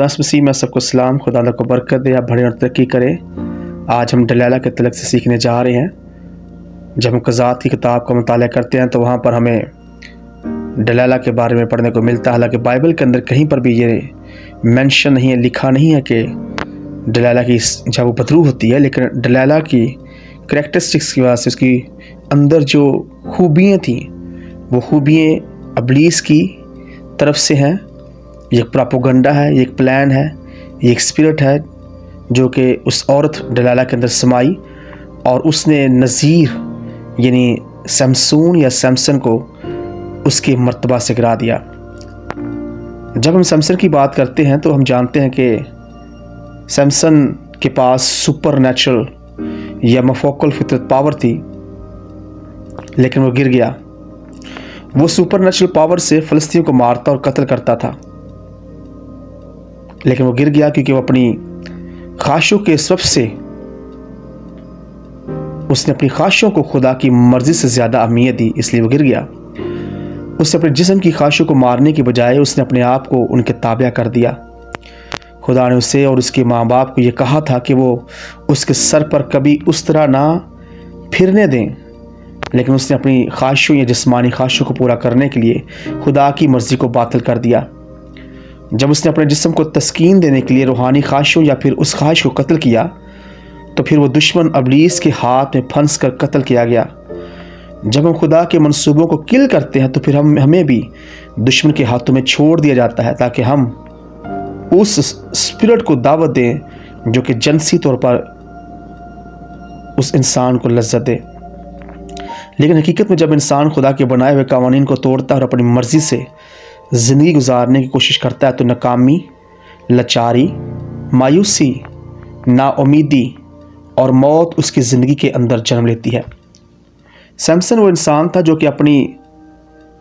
खुदा मसीह में सबको सलाम। खुदा को बरकत दे, आप बढ़े और तरक्की करें। आज हम दलाइल के तलक से सीखने जा रहे हैं। जब हम क़ज़ात की किताब का मुताला करते हैं तो वहाँ पर हमें दलाइल के बारे में पढ़ने को मिलता है। हालांकि बाइबल के अंदर कहीं पर भी ये मेंशन नहीं है, लिखा नहीं है कि दलाइल की जब वो बदरू होती है, लेकिन दलाइल की करैक्टरिस्टिक्स की वजह से उसकी अंदर जो खूबियाँ थी वो खूबियाँ इब्लीस की तरफ से हैं। ये एक प्रोपेगेंडा है, ये एक प्लान है, ये एक स्पिरिट है जो कि उस औरत दलाइल के अंदर समाई और उसने नज़ीर यानी सैमसून या सैमसन को उसके मर्तबा से गिरा दिया। जब हम सैमसन की बात करते हैं तो हम जानते हैं कि सैमसन के पास सुपर नेचुरल या मफोकल फितरत पावर थी, लेकिन वो गिर गया। वो सुपर नेचुरल पावर से फ़लस्तीनियों को मारता और कत्ल करता था, लेकिन वो गिर गया क्योंकि वो अपनी ख्वाहिशों के सबब से उसने अपनी ख्वाहिशों को खुदा की मर्ज़ी से ज़्यादा अहमियत दी, इसलिए वो गिर गया। उसने अपने जिस्म की ख्वाहिशों को मारने के बजाय उसने अपने आप को उनके ताबिया कर दिया। खुदा ने उसे और उसके माँ बाप को ये कहा था कि वो उसके सर पर कभी उस तरह ना फिरने दें, लेकिन उसने अपनी ख्वाहिशों या जिस्मानी ख्वाहिशों को पूरा करने के लिए खुदा की मर्ज़ी को बातिल कर दिया। जब उसने अपने जिस्म को तस्कीन देने के लिए रूहानी ख्वाहिशों या फिर उस ख्वाहिश को कत्ल किया तो फिर वो दुश्मन इब्लीस के हाथ में फंस कर कत्ल किया गया। जब हम खुदा के मंसूबों को किल करते हैं तो फिर हमें भी दुश्मन के हाथों में छोड़ दिया जाता है, ताकि हम उस स्पिरिट को दावत दें जो कि जिनसी तौर पर उस इंसान को लज्जत दे। लेकिन हकीकत में जब इंसान खुदा के बनाए हुए कानून को तोड़ता है और अपनी मर्ज़ी से ज़िंदगी गुजारने की कोशिश करता है तो नाकामी, लाचारी, मायूसी, नाउमीदी और मौत उसकी ज़िंदगी के अंदर जन्म लेती है। सैमसन वो इंसान था जो कि अपनी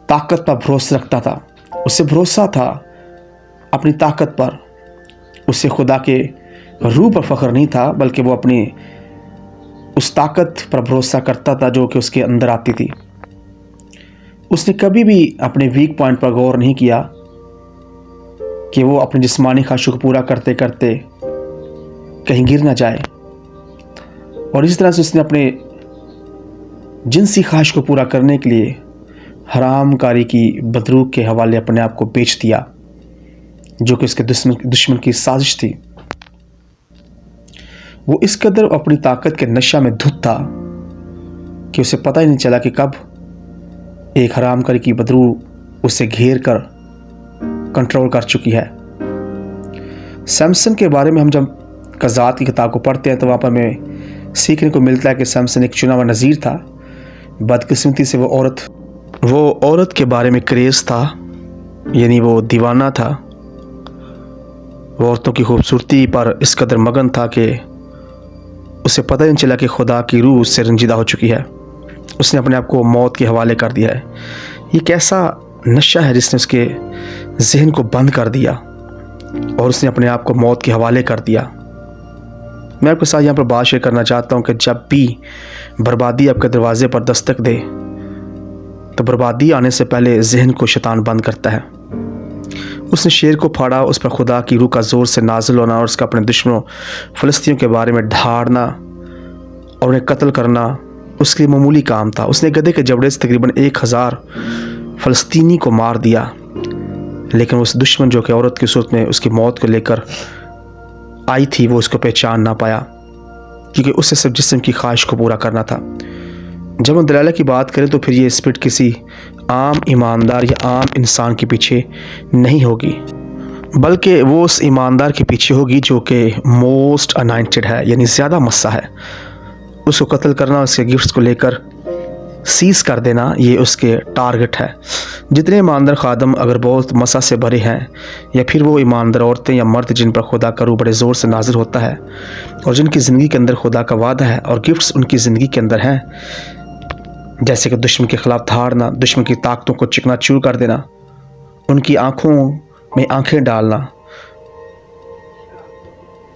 ताकत पर भरोसा रखता था। उसे भरोसा था अपनी ताकत पर। उसे खुदा के रूह पर फ़ख्र नहीं था, बल्कि वो अपनी उस ताकत पर भरोसा करता था जो कि उसके अंदर आती थी। उसने कभी भी अपने वीक पॉइंट पर गौर नहीं किया कि वो अपनी जिस्मानी ख्वाहिशों को पूरा करते करते कहीं गिर ना जाए, और इस तरह से उसने अपने जिनसी ख्वाहिश को पूरा करने के लिए हरामकारी की बदरू के हवाले अपने आप को बेच दिया, जो कि उसके दुश्मन की साजिश थी। वो इस कदर अपनी ताकत के नशा में धुत था कि उसे पता ही नहीं चला कि कब एक हरामकारी की बदरू उसे घेर कर कंट्रोल कर चुकी है। सैमसन के बारे में हम जब क़ज़ात की किताब को पढ़ते हैं तो वहाँ पर हमें सीखने को मिलता है कि सैमसन एक चुना हुआ नज़ीर था। बदकिस्मती से वो औरत के बारे में क्रेज़ था, यानी वो दीवाना था। वो औरतों की खूबसूरती पर इस कदर मगन था कि उसे पता ही नहीं चला कि खुदा की रूह उससे रंजीदा हो चुकी है। उसने अपने आप को मौत के हवाले कर दिया है। ये कैसा नशा है जिसने उसके जहन को बंद कर दिया और उसने अपने आप को मौत के हवाले कर दिया। मैं आपके साथ यहाँ पर बात शेयर करना चाहता हूँ कि जब भी बर्बादी आपके दरवाजे पर दस्तक दे तो बर्बादी आने से पहले जहन को शैतान बंद करता है। उसने शेर को फाड़ा, उस पर खुदा की रूह का ज़ोर से नाजिल होना और उसका अपने दुश्मनों फ़लस्तीनियों के बारे में ढाड़ना और उन्हें कत्ल करना उसके लिए मामूली काम था। उसने गधे के जबड़े से तकरीबन 1000 फ़लस्तीनी को मार दिया, लेकिन उस दुश्मन जो कि औरत की सूरत में उसकी मौत को लेकर आई थी वो उसको पहचान ना पाया, क्योंकि उसे सिर्फ जिस्म की ख्वाहिश को पूरा करना था। जब हम दलाइल की बात करें तो फिर ये स्पिरिट किसी आम ईमानदार या आम इंसान के पीछे नहीं होगी, बल्कि वो उस ईमानदार के पीछे होगी जो कि मोस्ट अनॉइंटेड है, यानी ज़्यादा मस्सा है। उसको कत्ल करना, उसके गिफ्ट्स को लेकर सीज़ कर देना, ये उसके टारगेट है। जितने ईमानदार खादम अगर बहुत मसा से भरे हैं, या फिर वो ईमानदार औरतें या मर्द जिन पर खुदा का रूह बड़े ज़ोर से नाजिल होता है और जिनकी ज़िंदगी के अंदर खुदा का वादा है और गिफ्ट्स उनकी ज़िंदगी के अंदर हैं, जैसे कि दुश्मन के ख़िलाफ़ धाड़ना, दुश्मन की ताकतों को चिकनाचूर कर देना, उनकी आँखों में आँखें डालना,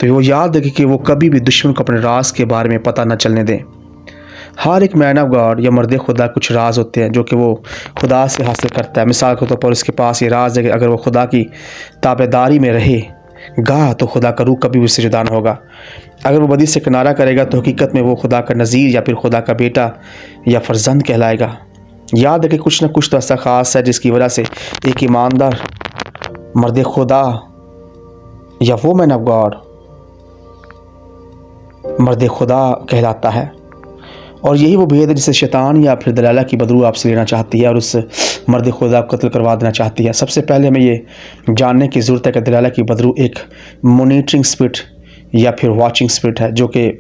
तो वो याद रखे कि वो कभी भी दुश्मन को अपने राज के बारे में पता न चलने दें। हर एक मैन ऑफ गॉड या मर्द खुदा कुछ राज होते हैं जो कि वो खुदा से हासिल करता है। मिसाल के तौर पर उसके पास ये राज है कि अगर वो खुदा की ताबेदारी में रहे करेगा तो खुदा का रूह कभी भी उससे जुदा न होगा। अगर वो बदी से किनारा करेगा तो हकीकत में वो खुदा का नज़ीर या फिर खुदा का बेटा या फर्जंद कहलाएगा। याद रखें, कुछ ना कुछ तो ऐसा ख़ास है जिसकी वजह से एक ईमानदार मर्द खुदा या वुमन ऑफ गॉड मर्द खुदा कहलाता है। और यही वो भेद है जिसे शैतान या फिर दलाला की बदरू आपसे लेना चाहती है और उस मर्द खुदा को कत्ल करवा देना चाहती है। सबसे पहले हमें ये जानने की ज़रूरत है कि दलाला की बदरू एक मॉनिटरिंग स्पिरिट या फिर वॉचिंग स्पिरिट है, जो कि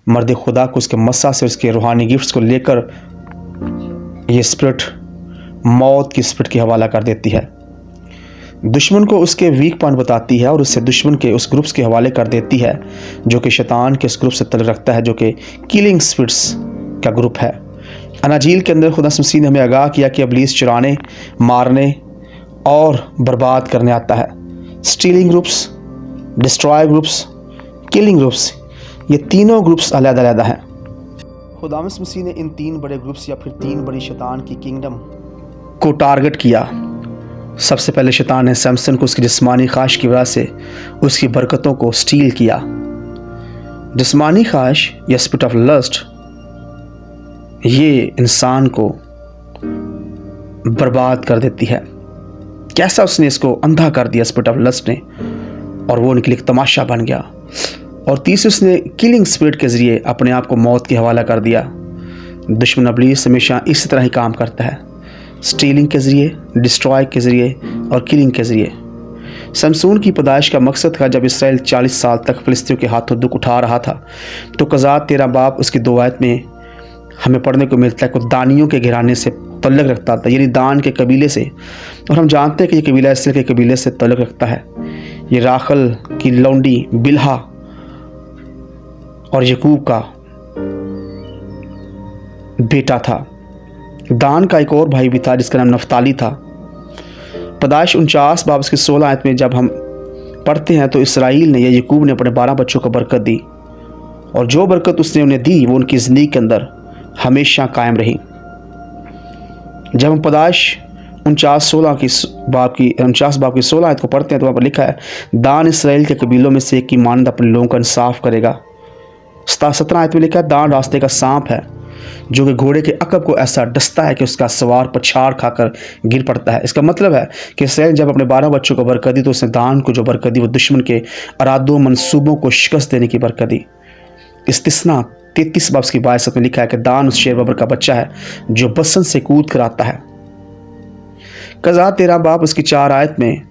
मर्द खुदा को उसके मस्सा से उसके रूहानी गिफ्ट्स को लेकर ये स्पिरिट मौत की स्पिरिट की हवाला कर देती है। दुश्मन को उसके वीक पॉइंट बताती है और उससे दुश्मन के उस ग्रुप्स के हवाले कर देती है जो कि शैतान के उस ग्रुप से तल्लुक़ रखता है, जो कि किलिंग स्पिरिट्स का ग्रुप है। अनाजील के अंदर खुदा मसीह ने हमें आगाह किया कि इब्लीस चुराने, मारने और बर्बाद करने आता है। Stealing groups, destroy groups, killing groups, ये तीनों ग्रुप्स अलग-अलग हैं। खुदा मसीह ने इन तीन बड़े ग्रुप्स या फिर तीन बड़ी शैतान की किंगडम को टारगेट किया। सबसे पहले शैतान ने सैमसन को उसकी जिस्मानी ख्वाहिश की वजह से उसकी बरकतों को स्टील किया। जिस्मानी ख्वाहिश या स्पिरिट ऑफ लस्ट ये इंसान को बर्बाद कर देती है। कैसा उसने इसको अंधा कर दिया स्पिरिट ऑफ लस्ट ने, और वो उनके लिए तमाशा बन गया। और तीसरी, उसने किलिंग स्पिरिट के ज़रिए अपने आप को मौत के हवाला कर दिया। दुश्मन इब्लीस हमेशा इसी तरह ही काम करता है, स्टीलिंग के ज़रिए, डिस्ट्रॉय के ज़रिए और किलिंग के ज़रिए। समसून की पैदाइश का मकसद था जब इसराइल 40 साल तक फ़िलिस्तीनियों के हाथों दुख उठा रहा था, तो कज़ात 13 बाब उसकी 2 आयत में हमें पढ़ने को मिलता है कि दानियों के घराने से तल्लुक़ रखता था, यानी दान के कबीले से। और हम जानते हैं कि ये कबीला इसराइल के कबीले से तल्लुक़ रखता है। ये राखल की लौंडी बिल्हा और यकूब का बेटा था। दान का एक और भाई भी था जिसका नाम नफ्ताली था। पैदाइश 49 बाब उसकी 16 आयत में जब हम पढ़ते हैं तो इसराइल ने या यकूब ने अपने 12 बच्चों को बरकत दी, और जो बरकत उसने उन्हें दी वो उनकी ज़िंदगी के अंदर हमेशा कायम रही। जब हम पैदाइश 49 बाब की 16 आयत को पढ़ते हैं तो वहाँ पर लिखा है, दान इसराइल के कबीलों में से एक की मानद अपने लोगों का इंसाफ करेगा। 17 आयत में लिखा है, दान रास्ते का सांप है जो कि घोड़े के अकब को ऐसा डसता है कि उसका सवार पछाड़ खाकर गिर पड़ता है। इसका मतलब है कि इसराइल जब अपने 12 बच्चों को बरकत दी तो उसने दान को जो बरकत दी वो दुश्मन के अरादों मंसूबों को शिकस्त देने की बरकत दी। इस्तिस्ना 33 बाब की 22 में लिखा है कि दान उस शेर बबर का बच्चा है जो बसन से कूद कर आता है। कज़ा 13 बाब उसकी 4 आयत में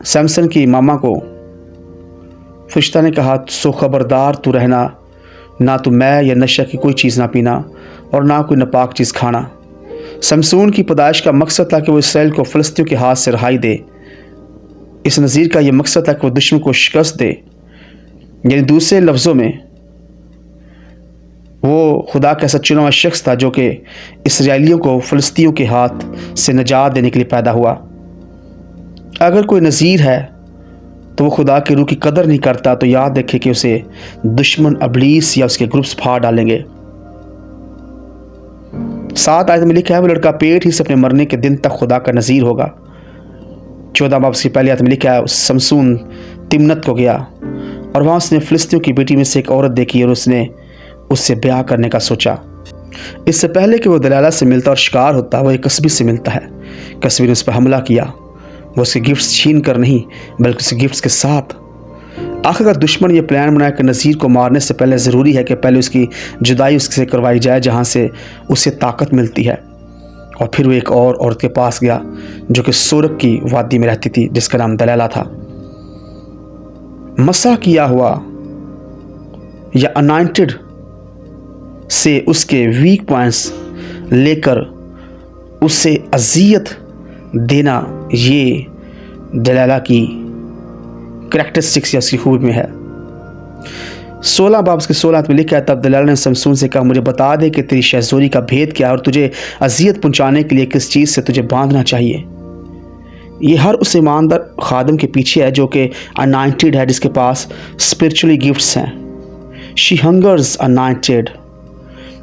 सैमसन की मामा को फरिश्ता ने कहा, सो खबरदार तू रहना, ना तो मैं या नशा की कोई चीज़ ना पीना और ना कोई नापाक चीज़ खाना। समसून की पैदाइश का मकसद था कि वो इसराइल को फ़िलिस्तीनियों के हाथ से रहाई दे। इस नज़ीर का यह मकसद था कि वो दुश्मन को शिकस्त दे, यानी दूसरे लफ्ज़ों में वो खुदा का ऐसा चुना हुआ शख्स था जो कि इसराइलियों को फ़िलिस्तीनियों के हाथ से निजात देने के लिए पैदा हुआ। अगर कोई नज़ीर है तो वो खुदा के रूह की कदर नहीं करता, तो याद रखे कि उसे दुश्मन इब्लीस या उसके ग्रुप्स फाड़ डालेंगे। 7 आयत में लिखा है, वो लड़का पेट ही से अपने मरने के दिन तक खुदा का नज़ीर होगा। 14 बाब की पहली आयत में लिखा है, समसून तिम्नत को गया और वहाँ उसने फ़िलिस्तीनियों की बेटी में से एक औरत देखी और उसने उससे ब्याह करने का सोचा। इससे पहले कि वो दलाला से मिलता और शिकार होता, वो एक कसबी से मिलता है। कसबी ने उस पर हमला किया, वो उसके गिफ्ट्स छीन कर नहीं बल्कि उसके गिफ्ट्स के साथ। आखिरकार दुश्मन ये प्लान बनाया कि नज़ीर को मारने से पहले ज़रूरी है कि पहले उसकी जुदाई उससे करवाई जाए जहाँ से उसे ताकत मिलती है। और फिर वो एक और औरत के पास गया जो कि सोरक की वादी में रहती थी, जिसका नाम दलाला था। मसा किया हुआ या अनॉइंटेड से उसके वीक पॉइंट्स लेकर उसे अजियत देना, ये दलाला की करैक्टरिस्टिक्स या उसकी खूबी में है। 16 बाब के 16 में लिखा है, तब दलाला ने समसून से कहा, मुझे बता दे कि तेरी शहज़ोरी का भेद क्या है और तुझे अजियत पहुंचाने के लिए किस चीज़ से तुझे बांधना चाहिए। ये हर उस ईमानदार खादम के पीछे है जो कि अनॉइंटेड है, जिसके पास स्पिरिचुअली गिफ्ट्स हैं। She hungers anointed.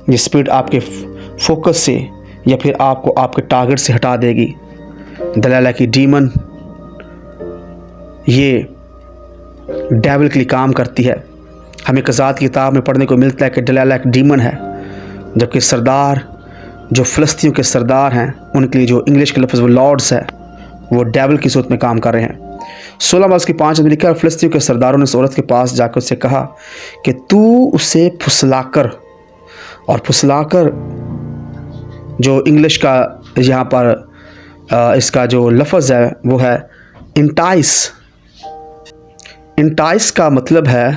ये स्पिरिट आपके फोकस से या फिर आपको आपके टारगेट से हटा देगी। दलाला की डीमन ये डेविल के लिए काम करती है। हमें कज़ात की किताब में पढ़ने को मिलता है कि दलाला एक डीमन है, जबकि सरदार जो फ़लस्तीनियों के सरदार हैं उनके लिए जो इंग्लिश के लफ्ज़ वो लॉर्ड्स है, वो डेविल की सूरत में काम कर रहे हैं। 16 वर्ष की 5 में लिखा है, फ़लस्तीनियों के सरदारों ने उस औरत के पास जाकर उससे कहा कि तू उसे फुसलाकर, और फुसलाकर जो इंग्लिश का यहाँ पर इसका जो लफ्ज़ है वो है इंटाइस। इंटाइस का मतलब है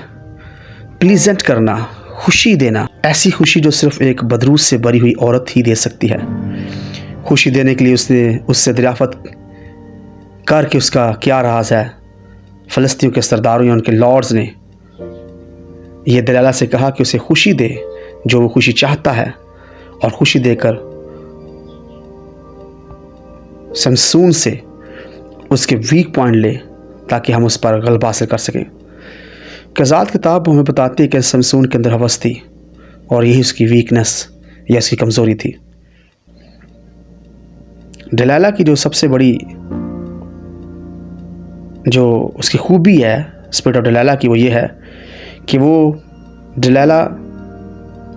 प्लीजेंट करना, खुशी देना। ऐसी खुशी जो सिर्फ एक बदरूद से भरी हुई औरत ही दे सकती है। खुशी देने के लिए उसने उससे दरियाफ़त करके उसका क्या राज है, फ़लस्तीनियों के सरदारों या उनके लॉर्ड्स ने यह दलाला से कहा कि उसे खुशी दे जो वो खुशी चाहता है, और खुशी देकर समसून से उसके वीक पॉइंट ले ताकि हम उस पर गलबा हासिल कर सकें। कज़ात किताब हमें बताती है कि समसून के अंदर हवस थी और यही उसकी वीकनेस या उसकी कमज़ोरी थी। दलाला की जो सबसे बड़ी जो उसकी खूबी है स्पिरिट ऑफ दलाला की, वो ये है कि वो दलाला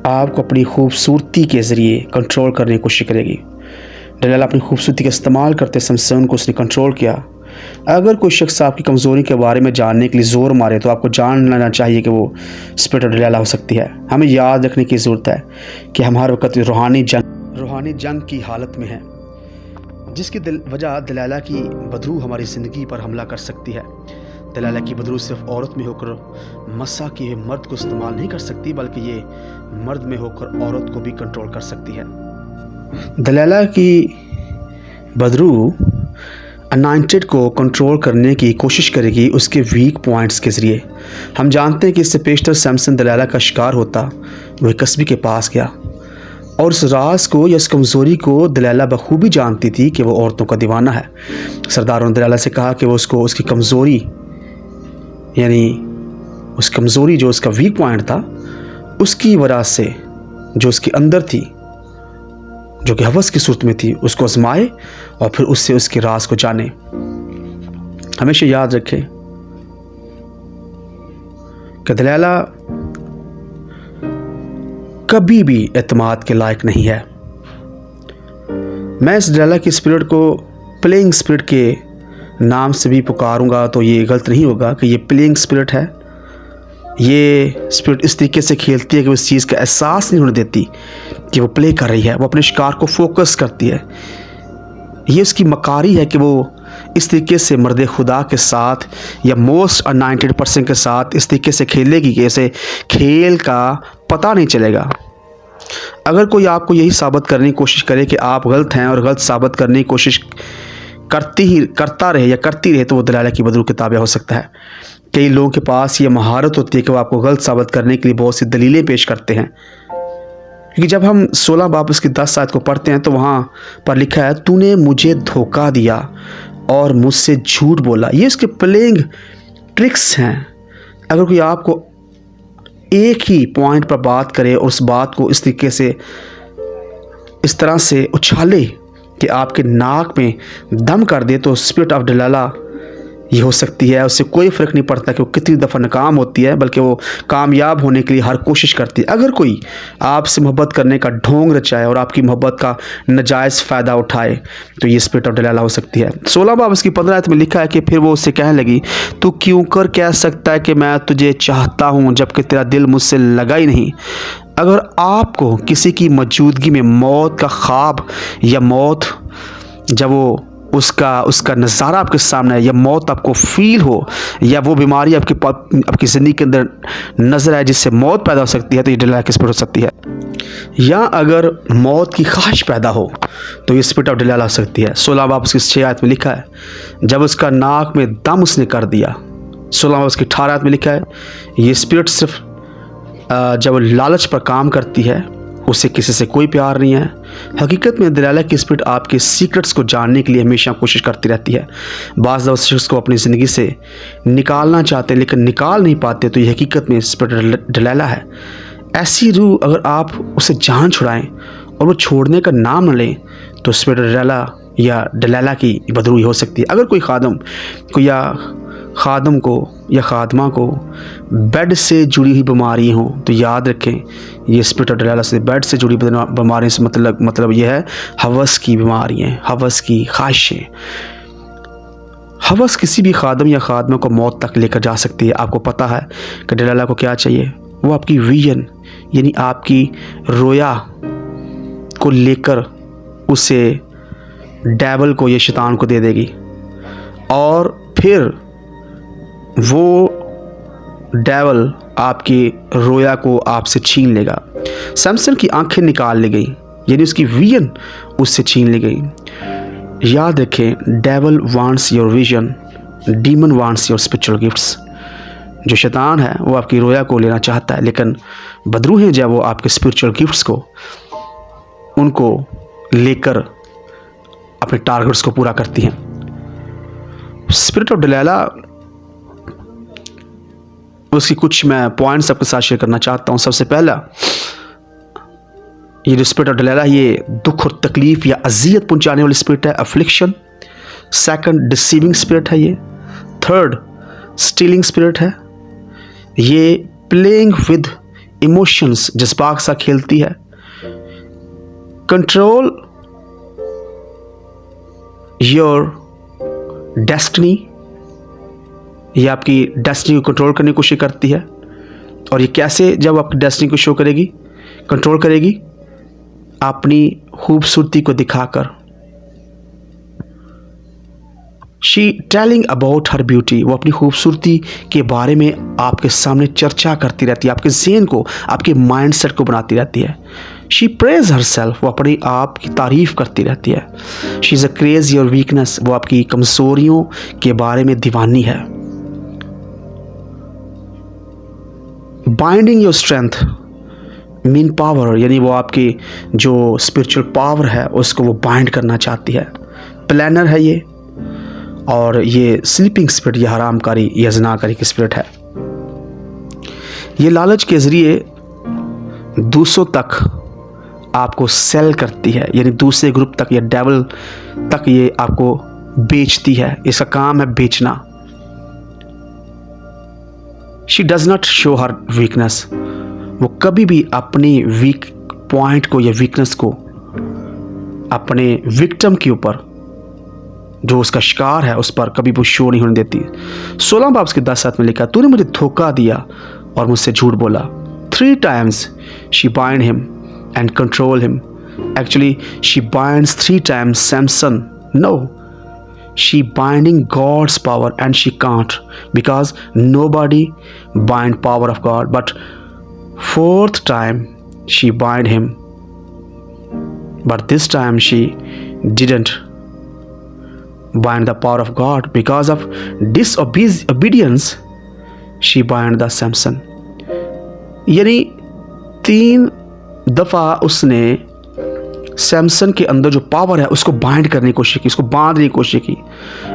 आपको अपनी खूबसूरती के ज़रिए कंट्रोल करने की कोशिश करेगी। दलाला अपनी खूबसूरती का इस्तेमाल करते समसून को उसने कंट्रोल किया। अगर कोई शख्स आपकी कमज़ोरी के बारे में जानने के लिए ज़ोर मारे तो आपको जान लेना चाहिए कि वो स्पिरिट ऑफ दलाला हो सकती है। हमें याद रखने की ज़रूरत है कि हम हर वक्त रूहानी जंग की हालत में हैं, जिसकी वजह दलाला की बदरू हमारी ज़िंदगी पर हमला कर सकती है। दलाला की बदरू सिर्फ औरत में होकर मसा के मर्द को इस्तेमाल नहीं कर सकती, बल्कि ये मर्द में होकर औरत को भी कंट्रोल कर सकती है। दलाला की बदरू अनॉइंटेड को कंट्रोल करने की कोशिश करेगी उसके वीक पॉइंट्स के ज़रिए। हम जानते हैं कि इससे पेशतर सैमसन दलाला का शिकार होता, वह कस्बी के पास गया और उस राज को या उस कमज़ोरी को दलाला बखूबी जानती थी कि वो औरतों का दीवाना है। सरदारों ने दलाला से कहा कि वो उसको उसकी कमज़ोरी यानी उस कमज़ोरी जो उसका वीक पॉइंट था उसकी वजह से जो उसके अंदर थी, जो कि हवस की सूरत में थी, उसको आजमाए और फिर उससे उसके राज को जाने। हमेशा याद रखें कि दलाला कभी भी एतमाद के लायक नहीं है। मैं इस दलाला की स्पिरिट को प्लेइंग स्पिरिट के नाम से भी पुकारूंगा तो ये गलत नहीं होगा कि ये प्लेइंग स्पिरिट है। ये स्पिरिट इस तरीके से खेलती है कि उस चीज़ का एहसास नहीं होने देती कि वो प्ले कर रही है। वो अपने शिकार को फोकस करती है। ये उसकी मकारी है कि वो इस तरीके से मर्द खुदा के साथ या मोस्ट अनॉइंटेड पर्सन के साथ इस तरीके से खेलेगी कि ऐसे खेल का पता नहीं चलेगा। अगर कोई आपको यही साबित करने की कोशिश करे कि आप गलत हैं और गलत साबित करने की कोशिश करता रहे या करती रहे, तो वो दलाला की बदरू के ताबे हो सकता है। कई लोगों के पास ये महारत होती है कि वो आपको गलत साबित करने के लिए बहुत सी दलीलें पेश करते हैं। क्योंकि जब हम 16 बाब उसकी 10 आयत को पढ़ते हैं तो वहाँ पर लिखा है, तूने मुझे धोखा दिया और मुझसे झूठ बोला। ये उसके प्लेइंग ट्रिक्स हैं। अगर कोई आपको एक ही पॉइंट पर बात करे और उस बात को इस तरीके से इस तरह से उछाले कि आपके नाक में दम कर दे, तो स्पिरिट ऑफ दलाला ये हो सकती है। उससे कोई फ़र्क नहीं पड़ता कि वो कितनी दफ़ा नाकाम होती है, बल्कि वो कामयाब होने के लिए हर कोशिश करती है। अगर कोई आपसे मोहब्बत करने का ढोंग रचाए और आपकी मोहब्बत का नाजायज़ फ़ायदा उठाए, तो ये स्पिरिट ऑफ दलाला हो सकती है। 16 बाब उसकी 15 आयत में लिखा है कि फिर वो उससे कहने लगी, तू क्यों कर कह सकता है कि मैं तुझे चाहता हूँ जबकि तेरा दिल मुझसे लगा ही नहीं। अगर आपको किसी की मौजूदगी में मौत का ख्वाब या मौत जब वो उसका नज़ारा आपके सामने है, या मौत आपको फील हो, या वो बीमारी आपकी ज़िंदगी के अंदर नज़र आए जिससे मौत पैदा हो सकती है, तो ये दलाला की स्पिरिट हो सकती है। या अगर मौत की ख्वाहिश पैदा हो तो ये स्पिरिट ऑफ दलाला हो सकती है। 16 बाब उसकी 6 आयत में लिखा है, जब उसका नाक में दम उसने कर दिया। 16 बाब उसकी 18 आयत में लिखा है, ये स्पिरिट सिर्फ जब लालच पर काम करती है, उससे किसी से कोई प्यार नहीं है। हकीकत में दलाला की स्पिरिट आपके सीक्रेट्स को जानने के लिए हमेशा कोशिश करती रहती है। बाज़ दफ़ा शख्स को अपनी ज़िंदगी से निकालना चाहते हैं लेकिन निकाल नहीं पाते, तो ये हकीकत में स्पिरिट दलाला है। ऐसी रूह अगर आप उसे जान छुड़ाएं और वो छोड़ने का नाम न लें, तो स्पिरिट दलाला या दलाला की बदरूही हो सकती है। अगर कोई खादम को या खादम को या खादमा को बेड से जुड़ी हुई बीमारी हो तो याद रखें ये स्पिरिट ऑफ डलाला से बेड से जुड़ी बीमारी से मतलब ये है हवस की बीमारियाँ, हवस की ख्वाहिशें। हवस किसी भी खादम या खादमा को मौत तक लेकर जा सकती है। आपको पता है कि डलाला को क्या चाहिए, वो आपकी विजन यानी आपकी रोया को लेकर उसे डेविल को या शैतान को दे देगी और फिर वो डेविल आपकी रोया को आपसे छीन लेगा। सैमसन की आंखें निकाल ली गई यानी उसकी विजन उससे छीन ली गई। याद रखें devil wants your vision, demon wants your spiritual gifts. जो शैतान है वो आपकी रोया को लेना चाहता है, लेकिन बदरू हैं जब वो आपके स्पिरिचुअल गिफ्ट्स को उनको लेकर अपने टारगेट्स को पूरा करती हैं। स्पिरिट ऑफ डलाला उसकी कुछ मैं पॉइंट्स आपके साथ शेयर करना चाहता हूँ। सबसे पहला, ये जो स्पिरिट ऑफ डलाला ये दुख और तकलीफ या अजियत पहुंचाने वाली स्पिरिट है, अफ्लिक्शन। सेकंड, डिसीविंग स्पिरिट है ये। थर्ड, स्टीलिंग स्पिरिट है। ये प्लेइंग विद इमोशंस, जज्बात सा खेलती है। कंट्रोल योर डेस्टिनी, ये आपकी डेस्टिनी को कंट्रोल करने की कोशिश करती है। और ये कैसे जब आपकी डेस्टिनी को शो करेगी, कंट्रोल करेगी, अपनी खूबसूरती को दिखाकर। She telling about her beauty, वो अपनी खूबसूरती के बारे में आपके सामने चर्चा करती रहती है, आपके ज़हन को, आपके माइंडसेट को बनाती रहती है। शी प्रेज हर सेल्फ, वो अपने आप की तारीफ करती रहती है। She is a craze your weakness, वो आपकी कमज़ोरियों के बारे में दीवानी है। Binding your strength mean power, यानी वो आपकी जो स्पिरिचुअल पावर है उसको वो बाइंड करना चाहती है। प्लानर है ये, और ये स्लीपिंग स्पिरिट, ये हरामकारी या ज़नाकारी की स्पिरिट है। ये लालच के ज़रिए दूसरों तक आपको सेल करती है, यानी दूसरे ग्रुप तक या डेविल तक ये आपको बेचती है। इसका काम है बेचना। She does not show her weakness, वो कभी भी अपनी वीक पॉइंट को या वीकनेस को अपने विक्टिम के ऊपर, जो उसका शिकार है, उस पर कभी वो शो नहीं होने देती। 16 बाब के 10 में लिखा, तूने मुझे धोखा दिया और मुझसे झूठ बोला। 3 times she bind him and control him. Actually, she binds 3 times Samson. No, she binding God's power and she can't, because nobody bind power of God. But 4th time she bind him, but this time she didn't bind the power of God. Because of disobedience she bind the Samson. यानी 3 दफ़ा उसने सैमसन के अंदर जो power है उसको bind करने की कोशिश की, उसको बांधने की कोशिश की,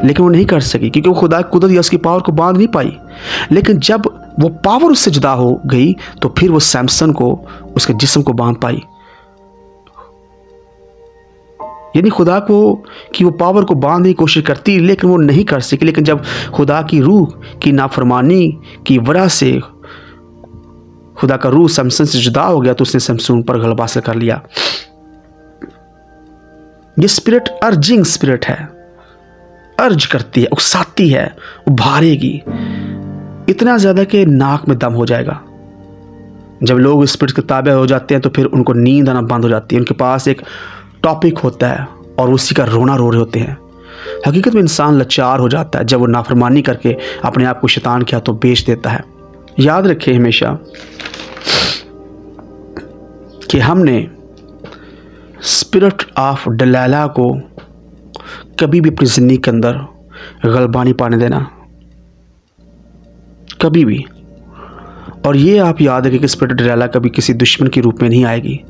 लेकिन वो नहीं कर सकी क्योंकि वो खुदा की कुदरत या उसकी पावर को बांध नहीं पाई। लेकिन जब वो पावर उससे जुदा हो गई तो फिर वो सैमसन को, उसके जिस्म को बांध पाई। यानी खुदा को कि वो पावर को बांधने की कोशिश करती लेकिन वो नहीं कर सकी। लेकिन जब खुदा की रूह की नाफरमानी की वजह से खुदा का रूह सैमसन से जुदा हो गया तो उसने सैमसन पर गलबा हासिल कर लिया। ये स्पिरिट अर्जिंग स्पिरिट है, अर्ज करती है, उकसाती है, उभारेगी इतना ज़्यादा कि नाक में दम हो जाएगा। जब लोग स्पिरिट के ताबे हो जाते हैं तो फिर उनको नींद आना बंद हो जाती है। उनके पास एक टॉपिक होता है और उसी का रोना रो रहे होते हैं। हकीकत में इंसान लाचार हो जाता है जब वो नाफरमानी करके अपने आप को शैतान के हाथों बेच देता है। याद रखें हमेशा कि हमने स्पिरिट ऑफ डलाला को कभी भी अपनी ज़िंदगी के अंदर गलबा नहीं पाने देना, कभी भी। और ये आप याद रखें कि स्पिरिट ऑफ डलाला कभी किसी दुश्मन के रूप में नहीं आएगी।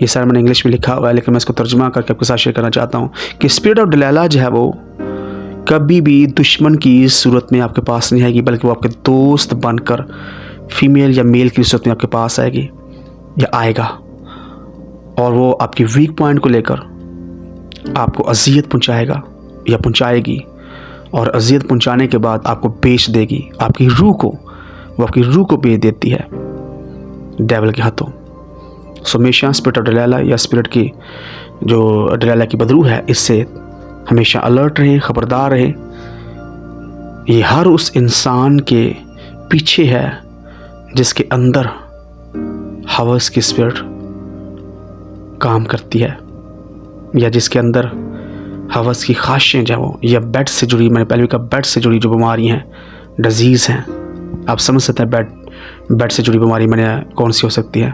ये सारा मैंने इंग्लिश में लिखा हुआ है लेकिन मैं इसको तर्जुमा करके आपके साथ शेयर करना चाहता हूँ कि स्पिरिट ऑफ डलाला जो है वो कभी भी दुश्मन की सूरत में आपके पास नहीं आएगी, बल्कि वो आपके दोस्त बनकर फीमेल या मेल की सूरत में आपके पास आएगी या आएगा। और वो आपकी वीक पॉइंट को लेकर आपको अजियत पहुंचाएगा या पहुंचाएगी और अजियत पहुंचाने के बाद आपको बेच देगी, आपकी रूह को, वो आपकी रूह को बेच देती है डेविल के हाथों। सो हमेशा स्पिरिट ऑफ डिलाइला या स्पिरिट की जो डिलाइला की बदरू है, इससे हमेशा अलर्ट रहें, ख़बरदार रहें। ये हर उस इंसान के पीछे है जिसके अंदर हवस की स्पिरिट काम करती है, या जिसके अंदर हवस की ख्वाहिशें जो वो, या बेड से जुड़ी, मैंने पहले भी कहा बेड से जुड़ी जो बीमारी हैं, डिजीज़ हैं, आप समझ सकते हैं बेड से जुड़ी बीमारी मैंने कौन सी हो सकती है।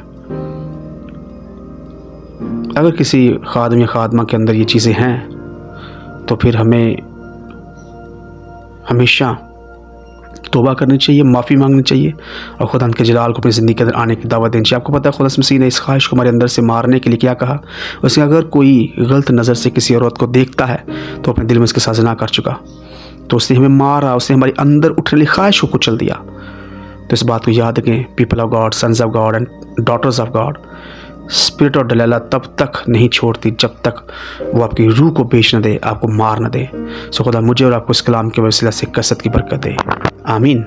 अगर किसी खादम या खादमा के अंदर ये चीज़ें हैं तो फिर हमें हमेशा तौबा करनी चाहिए, माफ़ी मांगनी चाहिए और खुदा के जलाल को अपनी ज़िंदगी के अंदर आने की दावत देनी चाहिए। आपको पता है खुदा मसीह ने इस ख्वाहिश को हमारे अंदर से मारने के लिए क्या कहा? उसने अगर कोई गलत नज़र से किसी औरत को देखता है तो अपने दिल में उसके साथ ज़िना कर चुका, तो उसने हमें मारा, उसने हमारे अंदर उठने वाली ख्वाहिश को कुचल दिया। तो इस बात को याद रखें, people of God, sons of God and daughters of God, spirit of Delilah तब तक नहीं छोड़ती जब तक वो आपकी रूह को बेच न दे, आपको मार न दे। सो खुदा मुझे और आपको इस कलाम के वसीला से कसरत की बरकत दे। आमीन।